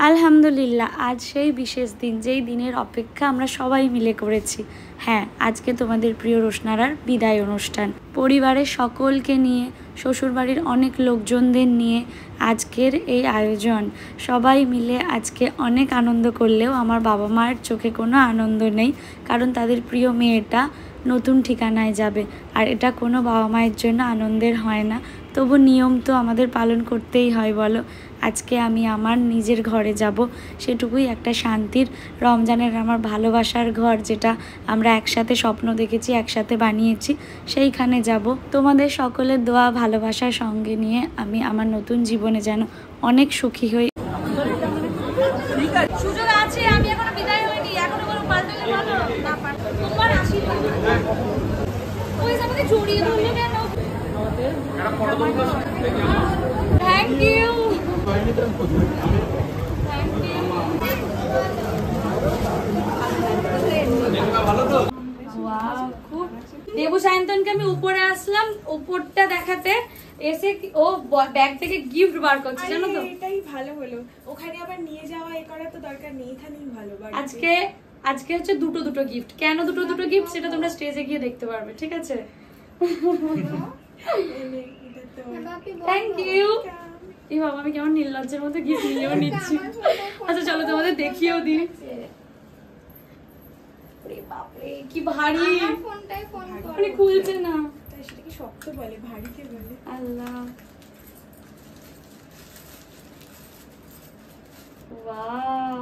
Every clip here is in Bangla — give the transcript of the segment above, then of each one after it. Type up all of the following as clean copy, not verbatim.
আলহামদুলিল্লাহ, আজ সেই বিশেষ দিন, যেই দিনের অপেক্ষা আমরা সবাই মিলে করেছি। হ্যাঁ, আজকে তোমাদের প্রিয় রোশনারার বিদায় অনুষ্ঠান। পরিবারের সকলকে নিয়ে, শ্বশুরবাড়ির অনেক লোকজনদের নিয়ে আজকের এই আয়োজন। সবাই মিলে আজকে অনেক আনন্দ করলেও আমার বাবা মায়ের চোখে কোনো আনন্দ নেই, কারণ তাদের প্রিয় মেয়েটা নতুন ঠিকানায় যাবে, আর এটা কোনো বাবা মায়ের জন্য আনন্দের হয় না। তবু নিয়ম তো আমাদের পালন করতেই হয় বলো। আজকে আমি আমার নিজের ঘরে যাব, সেটুকুই একটা শান্তির। রমজানের আমার ভালোবাসার ঘর, যেটা আমরা একসাথে স্বপ্ন দেখেছি, একসাথে বানিয়েছি, সেইখানে যাব। তোমাদের সকলের দোয়া ভালোবাসার সঙ্গে নিয়ে আমি আমার নতুন জীবনে যেন অনেক সুখী হই। সুযোগ আছে, আমি এখনো বিদায় হইনি, এখনো কোনো পাল্টালে ভালো না পারতো তোমার আশীর্বাদ। ওই আমাকে জড়িয়ে ধরলে কেন? Thank you. দেবু সায়ন্তনকে আমি উপরে আসলাম, উপরটা দেখাতে এসে ও ব্যাগ থেকে গিফট বার করছে, জানো তো? এটাই ভালো হলো, ওখানে আবার নিয়ে যাওয়া এ করা তো দরকার নেই, এখানেই ভালো। আজকে হচ্ছে দুটো গিফট। কেন দুটো গিফট সেটা তোমরা স্টেজে গিয়ে দেখতে পারবে, ঠিক আছে? Thank you. এই বাবা, আমি কেমন নির্লজ্জের মতো গিফট নিয়েও নিচ্ছি। আচ্ছা চলো তোমাদের দেখিয়েও দিই। কি ভারী, খুলছে না। সেটা কি শক্ত বলে, ভারী কে বলে? আল্লাহ, ওয়াও,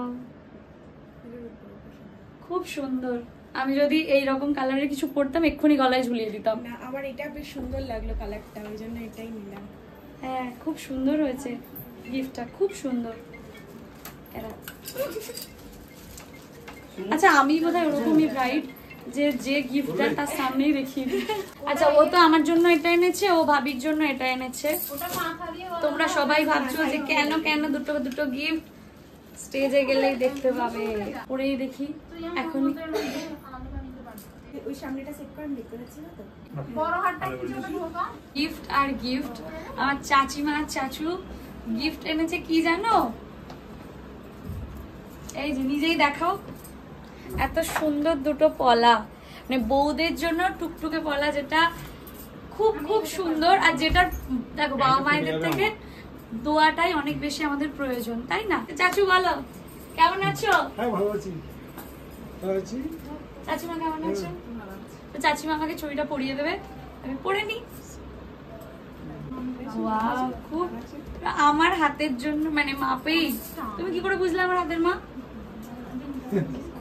খুব সুন্দর। আমি যদি এই রকম কালারের কিছু পরতাম এক্ষুনি গলায় ঝুলিয়ে দিতাম। না, আমার এটা বেশ সুন্দর লাগলো কালারটা, ওই জন্য এটাই নিলাম। হ্যাঁ, খুব সুন্দর হয়েছে গিফটটা, খুব সুন্দর। আচ্ছা, আমি বোধহয় ওরকমই ব্রাইট যে গিফটটা তার সামনেই রেখে দিই। আচ্ছা, ও তো আমার জন্য এটা এনেছে, ও ভাবির জন্য এটা এনেছে। তোমরা সবাই ভাবছো যে কেন দুটো গিফট। স্টেজে গেলেই দেখতে পাবে, পরেই দেখি। এখন ওই সামনেটা সেট করে দেখতে পাচ্ছি না তো। গিফট আর গিফট। আমার চাচিমা চাচু গিফট এনেছে, কি জানো? এই যে নিজেই দেখাও, এত সুন্দর দুটো পলা, মানে বউদের জন্য টুকটুকে পলা, যেটা খুব খুব সুন্দর। আর যেটা দেখো, বাবা মায়েদের থেকে দোয়াটাই অনেক বেশি আমাদের প্রয়োজন, তাই না? চাচু বলো, কেমন আছো? হ্যাঁ, ভালো আছি। চাচিমা কেমন আছো? চাচিমা আমাকে ছবিটা পরিয়ে দেবে, আমি পরে নি। খুব আমার হাতের জন্য, মানে মাপেই। তুমি কি করে বুঝলে আমার হাতের মাপ?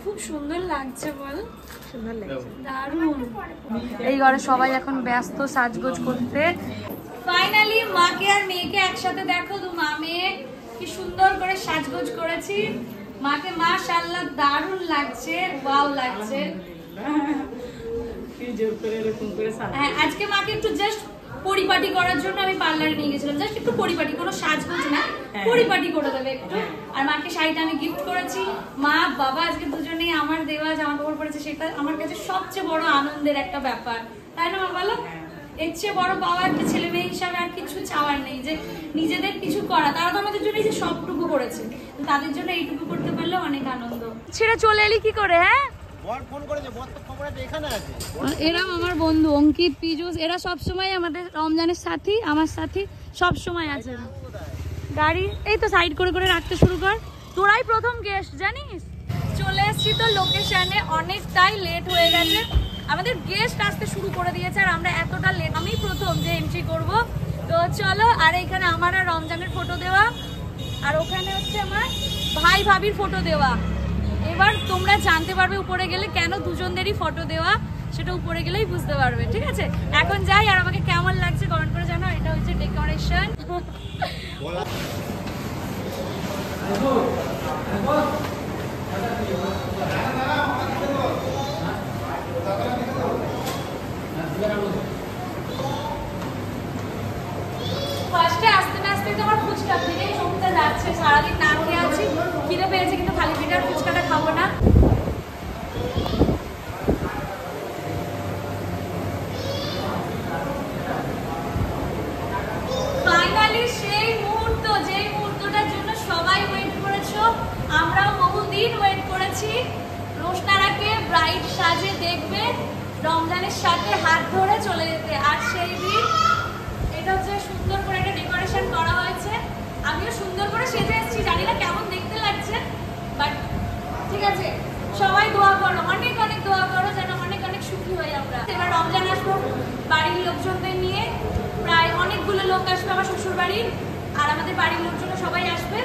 খুব সুন্দর লাগছে, বল? সুন্দর লাগছে, দারুণ। এই ঘরে সবাই এখন ব্যস্ত সাজগোজ করতে। ফাইনালি মাকে আর মেয়েকে একসাথে দেখো, দু মা মেয়ে কি সুন্দর করে সাজগোজ করেছি। মাকে মাশাআল্লাহ দারুণ লাগছে, ওয়াও লাগছে। হ্যাঁ, আজকে মাকে একটু জাস্ট পরিপাটি করার জন্য আমি পার্লারে নিয়ে গেছিলাম, জাস্ট একটু পরিপাটি, কোনো সাজগোজ না, পরিপাটি করে দেবে একটু। আর মাকে শাড়িটা আমি গিফট করেছি। মা বাবা আজকে দুজনেই আমার দেওয়া জামা কাপড় পরেছে, সেটা আমার কাছে সবচেয়ে বড় আনন্দের একটা ব্যাপার, তাই না মা বলো? এর চেয়ে বড় পাওয়া একটা ছেলে মেয়ে হিসাবে আর কিছু চাওয়ার নেই, যে নিজেদের কিছু করা। তারা তো আমাদের জন্য এই যে সবটুকু করেছে, তাদের জন্য এইটুকু করতে পারলে অনেক আনন্দ। ছেড়ে চলে এলি কি করে? হ্যাঁ, এরা আমার বন্ধু অঙ্কিত, পীযুষ, এরা সবসময় আমাদের রমজানের সাথী, আমার সাথী সবসময় আছে। গাড়ি এই তো সাইড করে করে রাখতে শুরু কর। তোরাই প্রথম গেস্ট, জানিস? চলে এসছি তো লোকেশনে, অনেকটাই লেট হয়ে গেছে, আমাদের গেস্ট আসতে শুরু করে দিয়েছে, আর আমরা এতটা লেট। আমি প্রথম যে এন্ট্রি করব, তো চলো। আর এখানে আমার আর রমজানের ফটো দেওয়া, আর ওখানে হচ্ছে আমার ভাই ভাবির ফটো দেওয়া। এবার তোমরা জানতে পারবে উপরে গেলে কেন দুজনদেরই ফটো দেওয়া, সেটা উপরে গেলেই বুঝতে পারবে, ঠিক আছে? এখন যাই, আর আমাকে কেমন লাগছে কমেন্ট করে জানাও। এটা হচ্ছে ডেকোরেশন। ফার্স্টে আস্তে আস্তে তো আমার ফুচকা থেকেই মুখটা যাচ্ছে, সারাদিন না খেয়ে আছি, খিদে পেয়েছে, কিন্তু খালি পেটে ফুচকাটা খাবো না। ফাইনালি সেই মুহূর্ত, যেই মুহূর্তটার জন্য সবাই ওয়েট করেছো, দিন ওয়েট করেছি, রোশনারাকে ব্রাইড সাজে দেখবে, রমজানের সাথে হাত ধরে চলে যেতে। আর সেই দিন এটা হচ্ছে সুন্দর করে একটা ডেকোরেশন করা হয়েছে, আমিও সুন্দর করে সেজে এসেছি, জানি না কেমন দেখতে লাগছে, বাট ঠিক আছে। সবাই দোয়া করো, অনেক অনেক দোয়া করো যেন অনেক অনেক সুখী হই আমরা। এবার রমজান আসবো বাড়ির লোকজনদের নিয়ে, প্রায় অনেকগুলো লোক আসবে আমার শ্বশুর বাড়ির, আর আমাদের বাড়ির লোকজন সবাই আসবে।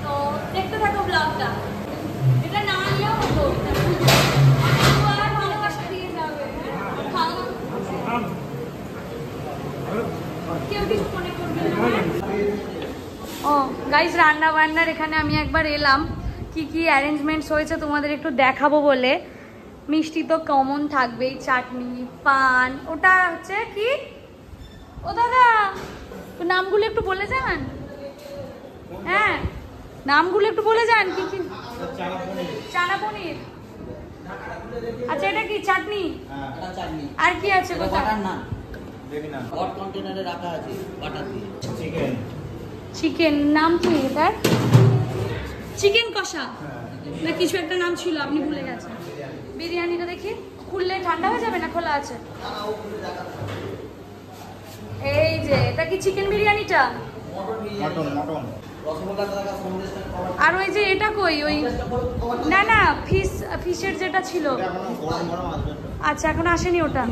তো দেখতে থাকো ব্লগটা, এটা না নিলেও হতো, ভালোবাসা দিয়ে যাবে। কেউ কিছু মনে করবে না। ও গাইস, রান্না বান্নার এখানে আমি একবার এলাম, কি কি অ্যারেঞ্জমেন্টস হয়েছে তোমাদের একটু দেখাবো বলে। মিষ্টি তো কমন থাকবেই, চাটনি, পান, ওটা হচ্ছে কি, ও দাদা নামগুলো একটু বলে যান। হ্যাঁ নামগুলো একটু বলে যান, কি কি? চানা পনির, আচ্ছা এটা কি চাটনি? আর কি আছে? চিকেন, নাম কি এটার? চিকেন কষা না কিছু একটা নাম ছিল, আপনি ভুলে গেছেন। বিরিয়ানিটা দেখি, খুললে ঠান্ডা হয়ে যাবে না খোলা আছে? এই যে এটা কি চিকেন বিরিয়ানিটা? আর ওই যে এটা কই, ওই না না ফিশের যেটা ছিল, আচ্ছা এখন আসেনি ওটা।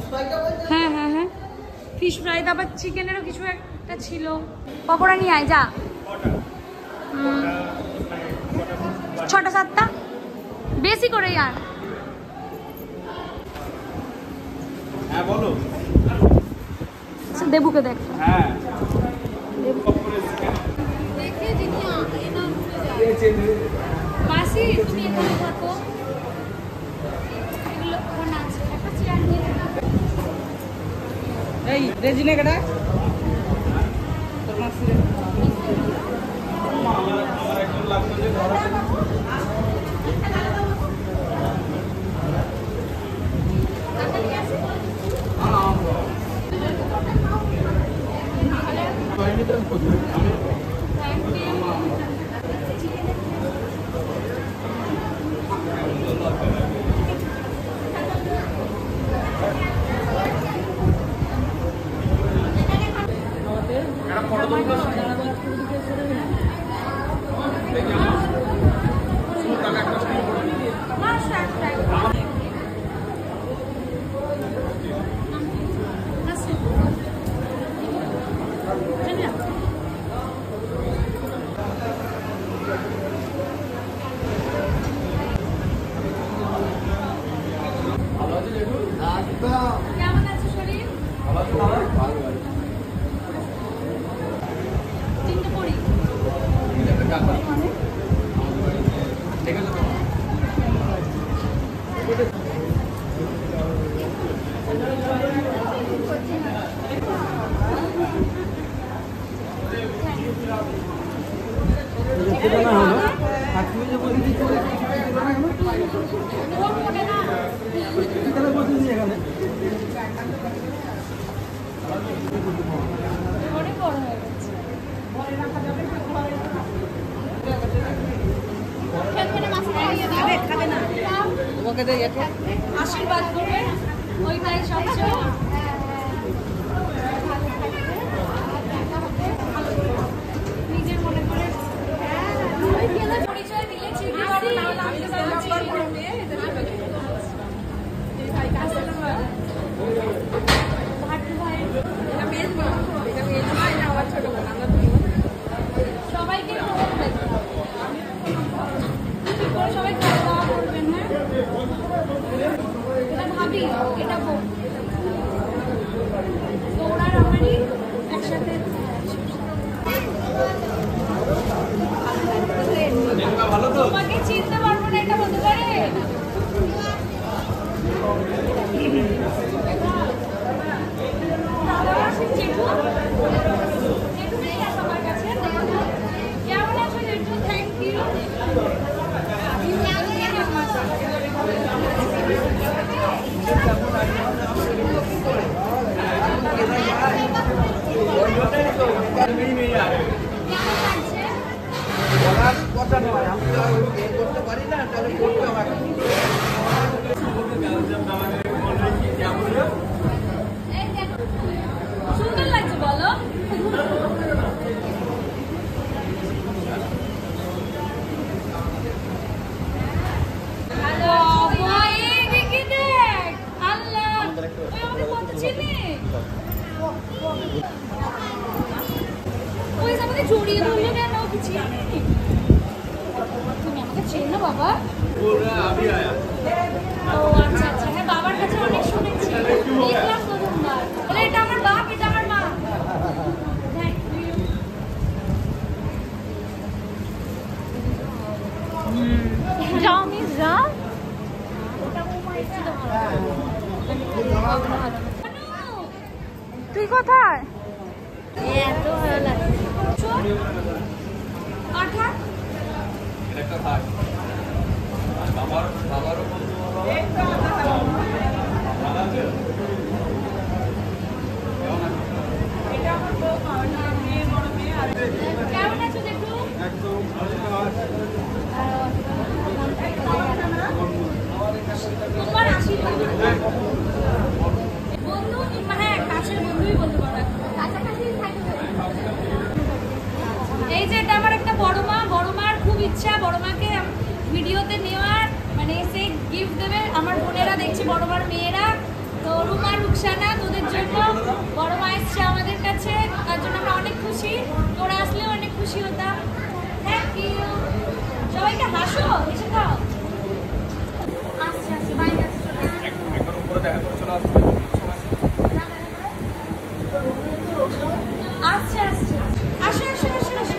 হ্যাঁ হ্যাঁ হ্যাঁ ফিশ ফ্রাই, তারপর চিকেনেরও কিছু একটা ছিল। পকোড়া নিয়ে আয় যা। 6টা 7টা বেশি করে আর। হ্যাঁ বলো। দেবুকে দেখ। হ্যাঁ মাসি তুমি এখানে থাকো, এগুলো কোন আছে, একটা চেয়ার নিয়ে নাও। এই রেজিনা কেডা তোর মাসি রে আমার একজন লাগবে যে ঘরে কেমন আছে শরীর? চিন্তা করি অনেক বড় হয়ে গেছে। খাবে না, তোমাকে দেই একটা আশীর্বাদ করবে, ওইটাই সবচেয়ে নিজের মনে করে পরিচয় দিলে চিঠি পাবো, নাহলে আমি তো সবাইকে সবাই খাওয়া দাওয়া করবেন। হ্যাঁ এটা ভাবি, এটা বোন। সুন্দর লাগছে বলো। জড়িয়ে ধরলে কেন কিছু তুমি আমাকে চেনো বাবা? ও আচ্ছা আচ্ছা, হ্যাঁ বাবার কাছে অনেক শুনেছি, দেখলাম প্রথমবার। বলে এটা আমার বাপ, এটা আমার মা। যাও মিস যাও। তুই কোথায়? এত ভালো লাগে। আঠা একটা ভাগ বাবারও বন্ধু ভালো আছে। কেমন আছো দেখো? একদম তোমার আশীর্বাদ বন্ধু, মানে কাছের বন্ধুই বলতে পারো, কাছাকাছি থাকবে। এই যে এটা আমার একটা বড় মার খুব ইচ্ছা বড় মাকে ভিডিওতে নেওয়ার, মানে সে গিফট দেবে। আমার বোনেরা দেখছি বড় মার মেয়েরা, তো রুমা রুকসানা তোদের জন্য বড় মা এসছে আমাদের কাছে, তার জন্য আমরা অনেক খুশি। তোরা আসলেও অনেক খুশি হতাম। Thank you. সবাইকে হাসো, এসে খাও। আচ্ছা আচ্ছা বাই। একবার উপরে দেখা করে চলে আসবে। আচ্ছা আচ্ছা আসো আসো আসো আসো।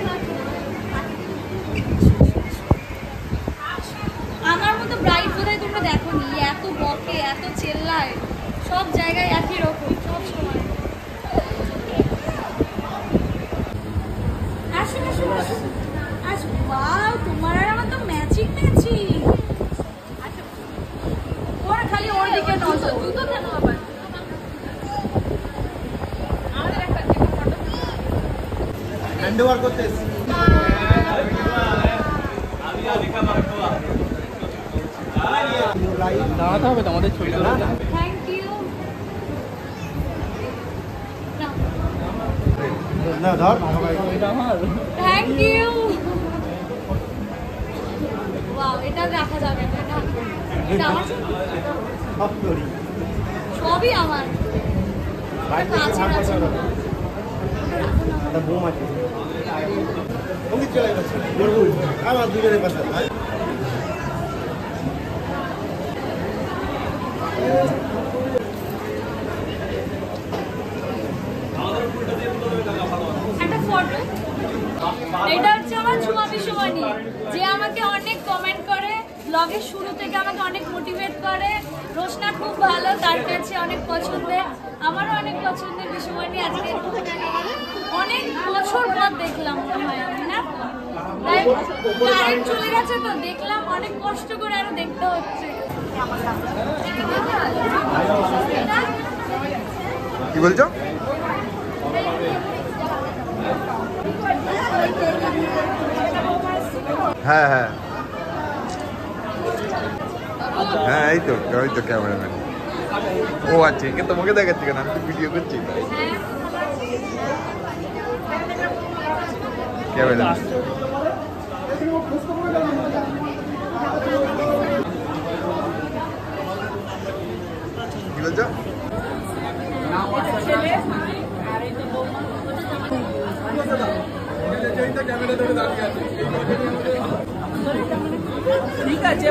আমার মতো ব্রাইট বোধহয় তোমরা দেখো নি, এত বকে এত চেল্লায়, সব জায়গায় একই রকম সব সময়। আসো আসো আসো আসো। ওয়াও, তোমার আর আমার তো ম্যাচিং ম্যাচিং। ওরা খালি ওর দিকে নজর। জুতো কেন আবার? আমাদের একটা ফটো হ্যান্ড ওভার করতে এসেছি। আমি আলিকা মারকোয়া দাঁড়াতে হবে তো আমাদের ছবি তোলা। Thank you. না ধর থ্যাংক ইউ। ওয়াও, এটা রাখা যাবে না। এটা আমার সব করি সবই আমার। বাইরে আছে আছে। একটা বোম আছে তুমি চলে গেছে বলবো আমার দুজনের পাশে একটা ফটো। এটা হচ্ছে আমার ঝুমা বিশুমণি, যে আমাকে অনেক কমেন্ট করে, ব্লগের শুরু থেকে আমাকে অনেক মোটিভেট করে। রোশনা খুব ভালো, তার কাছে অনেক পছন্দের, আমারও অনেক পছন্দের বিশুমণি। আজকে অনেক বছর পর দেখলাম মনে হয় আমি, না তাই কারেন্ট চলে গেছে তো দেখলাম, অনেক কষ্ট করে আরো দেখতে হচ্ছে। কি বলছো? হ্যাঁ হ্যাঁ হ্যাঁ, এই তো ক্যামেরাম্যান। ও আচ্ছা, একে তোমাকে দেখাচ্ছি কেন, আমি তো ভিডিও করছি। ক্যামেরা কি বলছো? ঠিক আছে,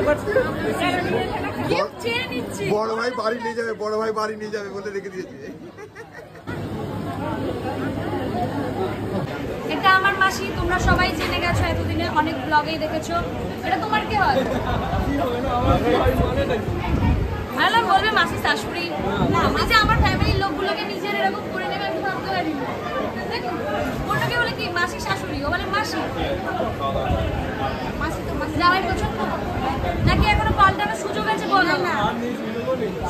বড় ভাই বাড়ি নিয়ে যাবে, বড় ভাই বাড়ি নিয়ে যাবে বলে রেখে দিয়েছে। এটা আমার মাসি, তোমরা সবাই জেনে গেছো এতদিনে, অনেক ব্লগেই দেখেছো। এটা তোমার কি হয়? ভালো বলবে মাসি শাশুড়ি। আমি যে আমার ফ্যামিলির লোকগুলোকে নিজের এরকম করে নেবে আমি ভাবতে পারি না। ওটাকে বলে কি মাসি শাশুড়ি, ও বলে মাসি। মাসি তো মাসি জামাই পছন্দ নাকি এখনো পাল্টানোর সুযোগ আছে? বলো না।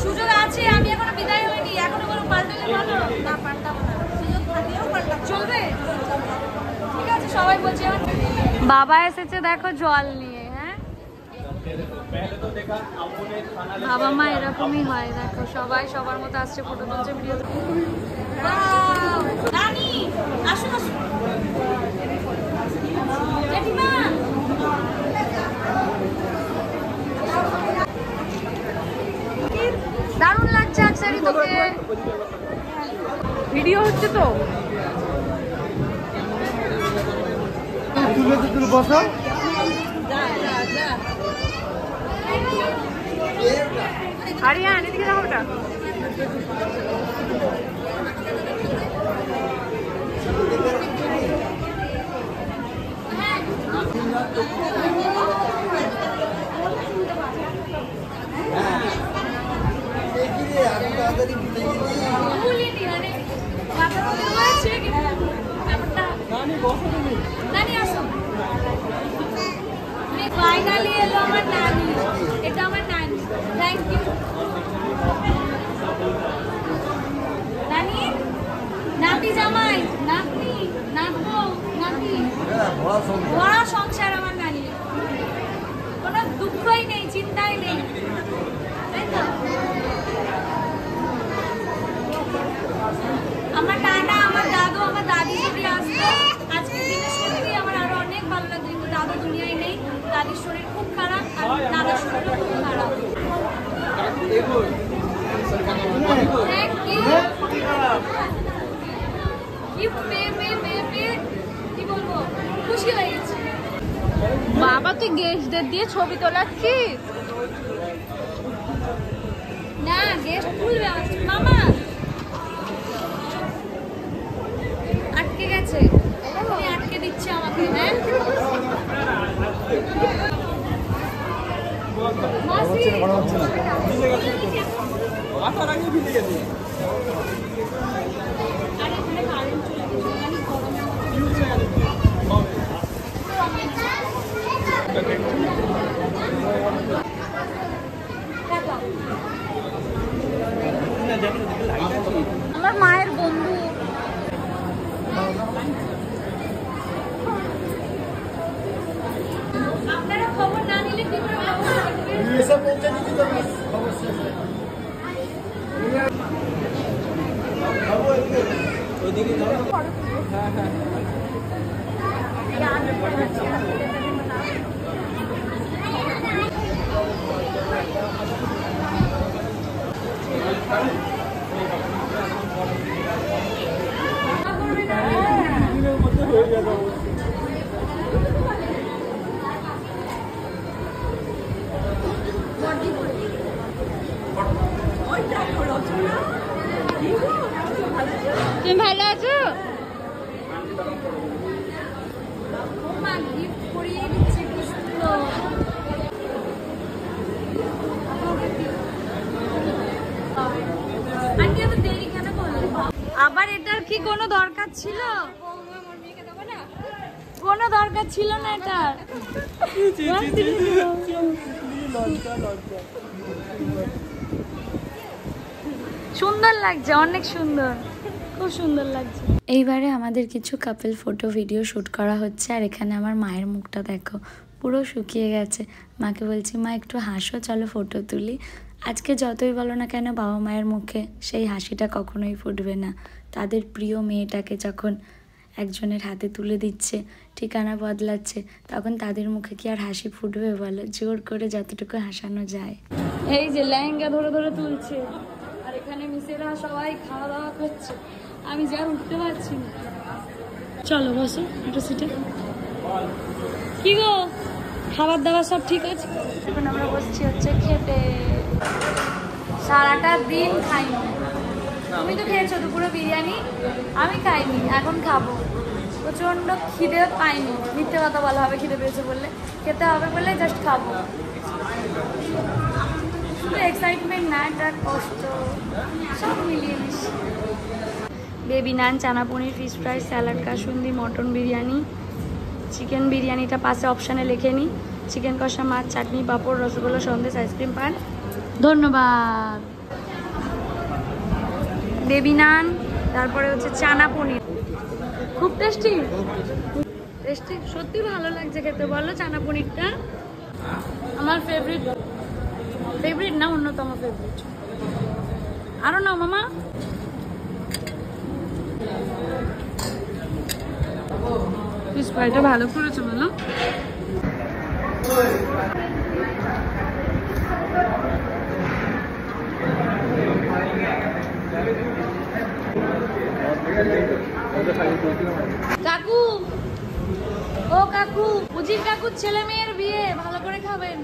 সুযোগ আছে, আমি এখনো বিদায় হইনি, এখনো কোনো পাল্টালে ভালো না। পাল্টাবো না, সুযোগ থাকলেও পাল্টাবো। চলবে? ঠিক আছে, সবাই বলছে। বাবা এসেছে দেখো জল নিয়ে। বাবা মা এরকমই হয়, দেখো সবাই সবার মতো আসছে, ফটো তুলছে, ভিডিও নানি আসুন আসুন জেঠিমা। দারুণ লাগছে আকসারি তোকে, ভিডিও হচ্ছে তো। তুলে বসো। আরিয়ান এদিকে যাও ওটা। ফাইনালি এলো আমার নানি, এটা আমার নানি, থ্যাংক ইউ নানি। নাতি জামাই, নাতনি, নাতবো, নাতি, বড় সংসার আমার নানি, কোনো দুঃখই নেই, চিন্তাই নেই, তাই তো? আমার নানা, আমার দাদু, আমার দাদি যদি আসতো আজকের দিনে সত্যি আমার আরো অনেক ভালো লাগতো, কিন্তু দাদু দুনিয়ায় নেই, দাদির শরীর খুব খারাপ আর দাদার শরীরও খুব খারাপ। কি বলবো, খুশি হয়ে গেছি। বাবা তুই গেস্টদের দিয়ে ছবি তোলাচ্ছিস? না গেস্ট খুলবে মামা, আটকে গেছে, তুমি আটকে দিচ্ছে আমাকে। হ্যাঁ মাসি আরে এখানে কারেন্ট চলে গেছে, আমি আমার মায়ের বন্ধু। আপনারা খবর না নিলে কি করে খবর থাকবে? এসে পৌঁছে দিচ্ছি তো খবর শেষ। ওইদিকে যাও। হ্যাঁ হ্যাঁ হয়ে যাবে। তুমি ভালো আছো? মা গিফট করিয়ে দিচ্ছে, কি সুন্দর। আন্টি এত দেরি কেন করলে? আবার এটার কি কোনো দরকার ছিল? কোনো দরকার ছিল না এটার। সুন্দর লাগছে, অনেক সুন্দর, খুব সুন্দর লাগছে। এইবারে আমাদের কিছু কাপল ফটো ভিডিও শ্যুট করা হচ্ছে, আর এখানে আমার মায়ের মুখটা দেখো পুরো শুকিয়ে গেছে। মাকে বলছি মা একটু হাসো, চলো ফটো তুলি। আজকে যতই বলো না কেন বাবা মায়ের মুখে সেই হাসিটা কখনোই ফুটবে না। তাদের প্রিয় মেয়েটাকে যখন একজনের হাতে তুলে দিচ্ছে, ঠিকানা বদলাচ্ছে, তখন তাদের মুখে কি আর হাসি ফুটবে বলো? জোর করে যতটুকু হাসানো যায়। এই যে লেহেঙ্গা ধরে ধরে তুলছে, আর এখানে মিসেরা সবাই খাওয়া দাওয়া করছে, আমি যা উঠতে পারছি না। চলো বসো একটু সিটে। কি গো, খাবার দাবার সব ঠিক আছে? এখন আমরা বসছি হচ্ছে খেতে। সারাটা দিন খাইনি। তুমি তো খেয়েছো দুপুরে বিরিয়ানি, আমি খাইনি, এখন খাবো। প্রচন্ড খিদে পাইনি, মিথ্যে কথা বলা হবে খিদে পেয়েছে বললে, খেতে হবে বলে জাস্ট খাবো। শুধু এক্সাইটমেন্ট না, একটা কষ্ট, সব মিলিয়ে নিস। Baby naan, chana paneer, fish fry, salad, kasundi, mutton biryani, chicken বিরিয়ানিটা পাশে অপশানে লিখে নিই, চিকেন কষা, মাছ, চাটনি, পাঁপড়, রসগোল্লা, সন্দেশ, আইসক্রিম, পান। ধন্যবাদ। বেবি নান, তারপরে হচ্ছে চানা পনির, খুব টেস্টি টেস্টি, সত্যি ভালো লাগছে খেতে বলো চানা পনিরটা। আমার আমার ফেভারিট না, অন্যতম ফেভারিট। আরো না মামা, ফিশ ফ্রাইটা ভালো করেছে বলো। কাকু, ও কাকু, উজির কাকুর ছেলে মেয়ের বিয়ে, ভালো করে খাবেন।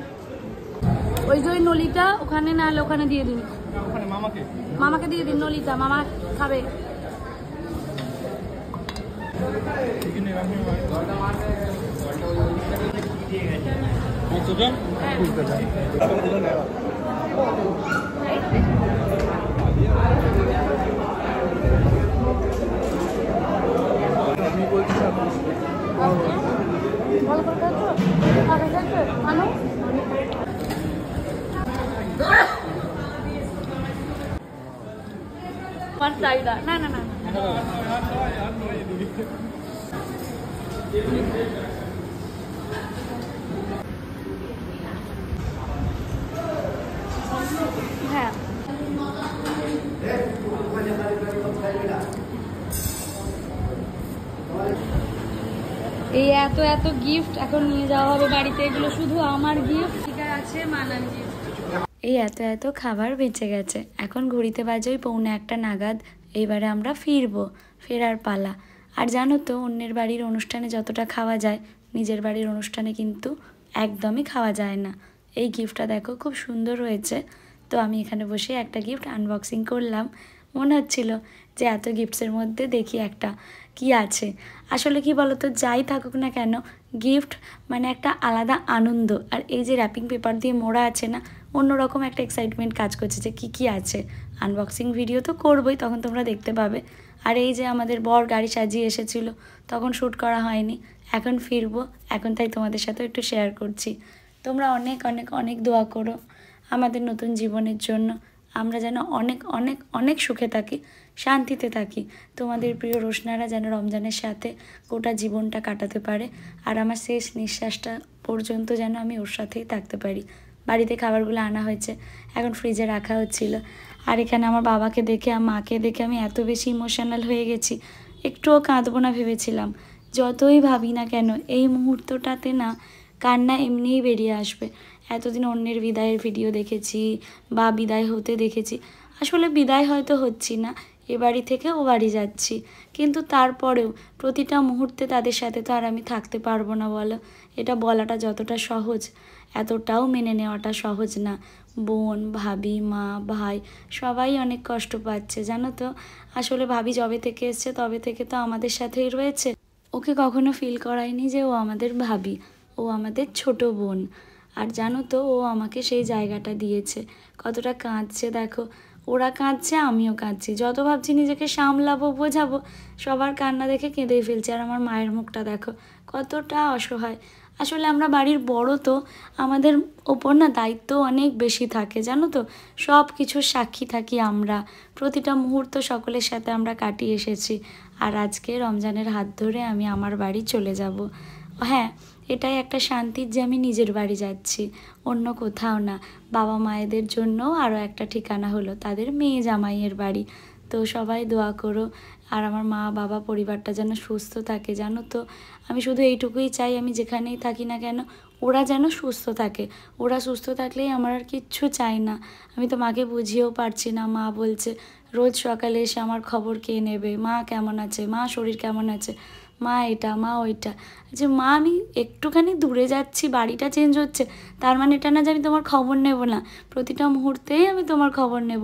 ওই যে নলিটা ওখানে, না হলে ওখানে দিয়ে দিন, মামাকে দিয়ে দিন নলিটা, মামা খাবে। না না না, হ্যাঁ এই এত গিফট এখন নিয়ে যাওয়া হবে বাড়িতে, এগুলো শুধু আমার গিফট, ঠিক আছে মানান গিফট। এই এত খাবার বেঁচে গেছে, এখন ঘড়িতে বাজে ওই 1:45 নাগাদ। এইবারে আমরা ফেরার পালা। আর জানো তো, অন্যের বাড়ির অনুষ্ঠানে যতটা খাওয়া যায়, নিজের বাড়ির অনুষ্ঠানে কিন্তু একদমই খাওয়া যায় না। এই গিফটটা দেখো খুব সুন্দর হয়েছে। তো আমি এখানে বসে একটা গিফট আনবক্সিং করলাম। মনে হচ্ছিল যে এত গিফটসের মধ্যে দেখি একটা কি আছে। আসলে কি বলতো, যাই থাকুক না কেন, গিফট মানে একটা আলাদা আনন্দ। আর এই যে র্যাপিং পেপার দিয়ে মোড়া আছে না, অন্যরকম একটা এক্সাইটমেন্ট কাজ করছে যে কি আছে। আনবক্সিং ভিডিও তো করবই, তখন তোমরা দেখতে পাবে। আর এই যে আমাদের বর গাড়ি সাজিয়ে এসেছিলো, তখন শ্যুট করা হয়নি, এখন ফিরবো, এখন তাই তোমাদের সাথে একটু শেয়ার করছি। তোমরা অনেক অনেক অনেক দোয়া করো আমাদের নতুন জীবনের জন্য, আমরা যেন অনেক অনেক অনেক সুখে থাকি, শান্তিতে থাকি। তোমাদের প্রিয় রোশনারা যেন রমজানের সাথে গোটা জীবনটা কাটাতে পারে, আর আমার শেষ নিঃশ্বাসটা পর্যন্ত যেন আমি ওর সাথেই থাকতে পারি। বাড়িতে খাবারগুলো আনা হয়েছে, এখন ফ্রিজে রাখা হচ্ছিল। আর এখানে আমার বাবাকে দেখে আর মাকে দেখে আমি এত বেশি ইমোশনাল হয়ে গেছি, একটুও কাঁদবো না ভেবেছিলাম। যতই ভাবি না কেন, এই মুহূর্তটাতে না কান্না এমনিই বেরিয়ে আসবে। এতদিন অন্যের বিদায়ের ভিডিও দেখেছি বা বিদায় হতে দেখেছি, আসলে বিদায় হয়তো হচ্ছি না, এ বাড়ি থেকে ও বাড়ি যাচ্ছি, কিন্তু তারপরেও প্রতিটা মুহূর্তে তাদের সাথে তো আর আমি থাকতে পারবো না বলো। এটা বলাটা যতটা সহজ, এতটাও মেনে নেওয়াটা সহজ না। বোন, ভাবি, মা, ভাই সবাই অনেক কষ্ট পাচ্ছে জানো তো। আসলে ভাবি যবে থেকে এসছে তবে থেকে তো আমাদের সাথেই রয়েছে, ওকে কখনো ফিল করায়নি যে ও আমাদের ভাবি, ও আমাদের ছোট বোন। আর জানো তো, ও আমাকে সেই জায়গাটা দিয়েছে। কতটা কাঁদছে দেখো, ওরা কাঁদছে, আমিও কাঁদছি। যত ভাবছি নিজেকে সামলাবো, বোঝাবো, সবার কান্না দেখে কেঁদেই ফেলছি। আর আমার মায়ের মুখটা দেখো, কতটা অসহায়। আসলে আমরা বাড়ির বড়, তো আমাদের ওপর না দায়িত্ব অনেক বেশি থাকে জানো তো। সব কিছুর সাক্ষী থাকি আমরা, প্রতিটা মুহূর্ত সকলের সাথে আমরা কাটিয়ে এসেছি। আর আজকে রমজানের হাত ধরে আমি আমার বাড়ি চলে যাব। হ্যাঁ, এটাই একটা শান্তির যে আমি নিজের বাড়ি যাচ্ছি, অন্য কোথাও না। বাবা মায়েদের জন্যও আরও একটা ঠিকানা হলো, তাদের মেয়ে জামাইয়ের বাড়ি। তো সবাই দোয়া করো, আর আমার মা বাবা পরিবারটা যেন সুস্থ থাকে জানো তো। আমি শুধু এইটুকুই চাই, আমি যেখানেই থাকি না কেন ওরা যেন সুস্থ থাকে। ওরা সুস্থ থাকলেই আমার আর কিচ্ছু চাই না। আমি তো মাকে বুঝিয়েও পারছি না। মা বলছে রোজ সকালে এসে আমার খবর কে নেবে, মা কেমন আছে, মা শরীর কেমন আছে, মা এটা মা ওইটা। যে মা, আমি একটুখানি দূরে যাচ্ছি, বাড়িটা চেঞ্জ হচ্ছে, তার মানে এটা না যে আমি তোমার খবর নেব না। প্রতিটা মুহূর্তেই আমি তোমার খবর নেব।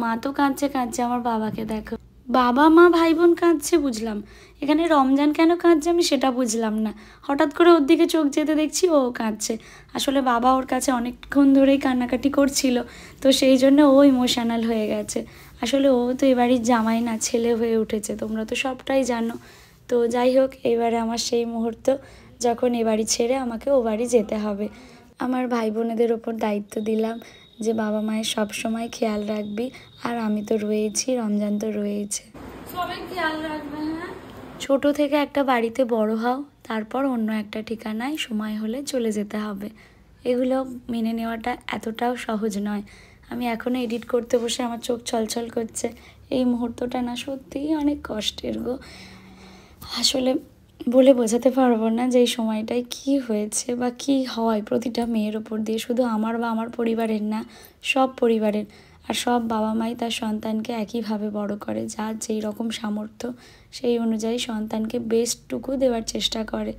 মা তো কাঁদছে, আমার বাবাকে দেখো, বাবা মা ভাই বোন কাঁদছে বুঝলাম, এখানে রমজান কেন কাঁদছে আমি সেটা বুঝলাম না। হঠাৎ করে ওর দিকে চোখ যেতে দেখছি ও কাঁদছে। আসলে বাবা ওর কাছে অনেকক্ষণ ধরেই কান্নাকাটি করছিল, তো সেই জন্য ও ইমোশনাল হয়ে গেছে। আসলে ও তো এবাড়ির জামাই না, ছেলে হয়ে উঠেছে, তোমরা তো সবটাই জানো। তো যাই হোক, এবারে আমার সেই মুহূর্ত যখন এ বাড়ি ছেড়ে আমাকে ও বাড়ি যেতে হবে। আমার ভাই বোনেদের ওপর দায়িত্ব দিলাম যে বাবা মায়ের সব সময় খেয়াল রাখবি, আর আমি তো রয়েছি, রমজান তো রয়েছে, সবাই খেয়াল রাখবে। হ্যাঁ, ছোট থেকে একটা বাড়িতে বড় হও, তারপর অন্য একটা ঠিকানায় সময় হলে চলে যেতে হবে। এগুলো মেনে নেওয়াটা এতটাও সহজ নয়। আমি এখনও এডিট করতে বসে আমার চোখ ছলছল করছে। এই মুহূর্তটা না সত্যিই অনেক কষ্টের গো। আসলে বলে বোঝাতে পারবো না যে এই সময়টায় কী হয়েছে বা কী হয় প্রতিটা মেয়ের ওপর দিয়ে, শুধু আমার বা আমার পরিবারের না, সব পরিবারের। আর সব বাবা মাই তার সন্তানকে একইভাবে বড় করে, যার যেই রকম সামর্থ্য সেই অনুযায়ী সন্তানকে বেস্টটুকু দেওয়ার চেষ্টা করে।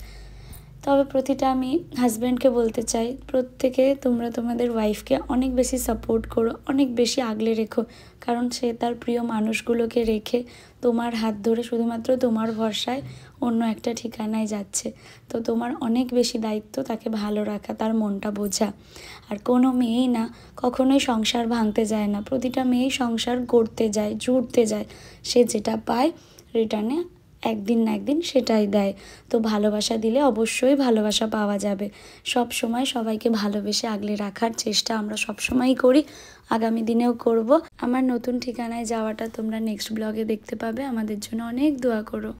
তবে প্রতিটা আমি হাজব্যান্ডকে বলতে চাই, প্রত্যেকে তোমরা তোমাদের ওয়াইফকে অনেক বেশি সাপোর্ট করো, অনেক বেশি আগলে রেখো, কারণ সে তার প্রিয় মানুষগুলোকে রেখে তোমার হাত ধরে শুধুমাত্র তোমার ভরসায় অন্য একটা ঠিকানায় যাচ্ছে। তো তোমার অনেক বেশি দায়িত্ব তাকে ভালো রাখা, তার মনটা বোঝা। আর কোনো মেয়েই না কখনোই সংসার ভাঙতে যায় না, প্রতিটা মেয়েই সংসার গড়তে যায়, জুড়তে যায়। সে যেটা পায় রিটার্নে একদিন না একদিন সেটাই দেয়। তো ভালোবাসা দিলে অবশ্যই ভালোবাসা পাওয়া যাবে। সব সময় সবাইকে ভালোবেসে আগলে রাখার চেষ্টা আমরা সব সময়ই করি, আগামী দিনেও করব। আমার নতুন ঠিকানায় যাওয়াটা তোমরা নেক্সট ব্লগে দেখতে পাবে। আমাদের জন্য অনেক দোয়া করো।